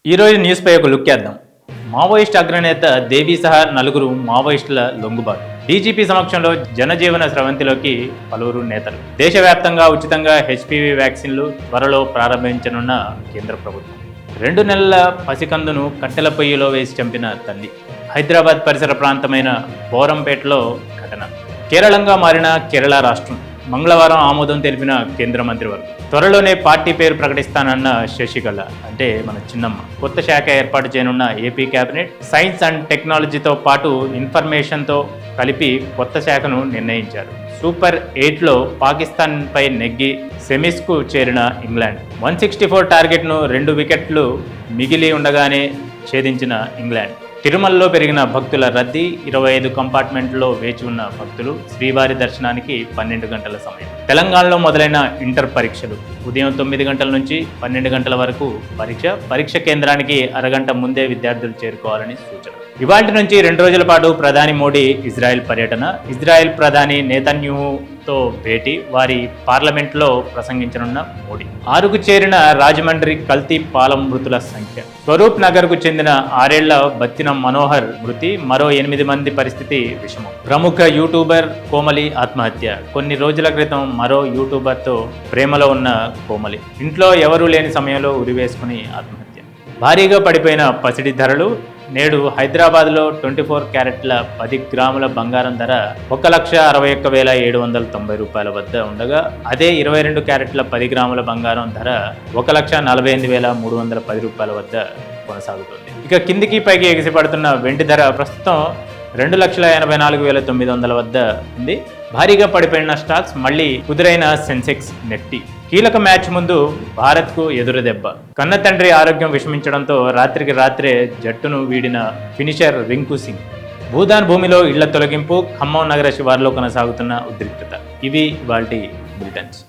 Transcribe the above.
ఈరోజు న్యూస్పై ఒక లుక్ వేద్దాం. మావోయిస్ట్ అగ్రనేత దేవి సహా నలుగురు మావోయిస్టుల లొంగుబాటు. డీజీపీ సమక్షంలో జనజీవన స్రవంతిలోకి పలువురు నేతలు. దేశవ్యాప్తంగా ఉచితంగా హెచ్పివి వ్యాక్సిన్లు త్వరలో ప్రారంభించనున్న కేంద్ర ప్రభుత్వం. 2 నెలల పసికందును కట్టెల పొయ్యిలో వేసి చంపిన తల్లి. హైదరాబాద్ పరిసర ప్రాంతమైన బోరంపేటలో ఘటన. కేరళంగా మారిన కేరళ రాష్ట్రం. మంగళవారం ఆమోదం తెలిపిన కేంద్ర మంత్రివర్గం. త్వరలోనే పార్టీ పేరు ప్రకటిస్తానన్న శశికళ, అంటే మన చిన్నమ్మ. కొత్త శాఖ ఏర్పాటు చేయనున్న ఏపీ కేబినెట్ సైన్స్ అండ్ టెక్నాలజీతో పాటు ఇన్ఫర్మేషన్తో కలిపి కొత్త శాఖను నిర్ణయించారు. సూపర్ 8లో పాకిస్తాన్పై నెగ్గి సెమీస్కు చేరిన ఇంగ్లాండ్. 164 టార్గెట్ను 2 వికెట్లు మిగిలి ఉండగానే ఛేదించిన ఇంగ్లాండ్. తిరుమలలో పెరిగిన భక్తుల రద్దీ. 25 కంపార్ట్మెంట్లో వేచి ఉన్న భక్తులు. శ్రీవారి దర్శనానికి 12 గంటల సమయం. తెలంగాణలో మొదలైన ఇంటర్ పరీక్షలు. ఉదయం 9 గంటల నుంచి 12 గంటల వరకు పరీక్ష కేంద్రానికి అరగంట ముందే విద్యార్థులు చేరుకోవాలని సూచన. ఇవాల్టి నుంచి 2 రోజుల పాటు ప్రధాని మోడీ ఇజ్రాయెల్ పర్యటన. ఇజ్రాయెల్ ప్రధాని నేతన్యాహుతో భేటీ. వారి పార్లమెంట్లో ప్రసంగించనున్న మోడీ. 6కు చేరిన రాజమండ్రి కల్తీ పాలం మృతుల సంఖ్య. స్వరూప్ నగర్కు చెందిన 6 ఏళ్ల బత్తిన మనోహర్ మృతి. మరో 8 మంది పరిస్థితి విషమం. ప్రముఖ యూట్యూబర్ కోమలి ఆత్మహత్య. కొన్ని రోజుల క్రితం మరో యూట్యూబర్తో ప్రేమలో ఉన్న కోమలి ఇంట్లో ఎవరూ లేని సమయంలో ఉరివేసుకుని ఆత్మహత్య. భారీగా పడిపోయిన పసిడి ధరలు. నేడు హైదరాబాద్లో 24 క్యారెట్ల 10 గ్రాముల బంగారం ధర 1,61,790 రూపాయల వద్ద ఉండగా, అదే 22 క్యారెట్ల 10 గ్రాముల బంగారం ధర 1,48,310 రూపాయల వద్ద కొనసాగుతుంది. ఇక కిందికి పైకి ఎగిసిపడుతున్న వెండి ధర ప్రస్తుతం 2,84,900 వద్ద ఉంది. భారీగా పడిపోయిన స్టాక్స్. మళ్లీ కుదురైన సెన్సెక్స్, నిఫ్టీ. కీలక మ్యాచ్ ముందు భారత్కు ఎదురుదెబ్బ. కన్న తండ్రి ఆరోగ్యం విషమించడంతో రాత్రికి రాత్రే జట్టును వీడిన ఫినిషర్ రింకు సింగ్. భూదాన్ భూమిలో ఇళ్ల తొలగింపు. ఖమ్మం నగర శివార్లో కొనసాగుతున్న ఉద్రిక్తత. ఇవి ఇవాల్టి బులెటిన్స్.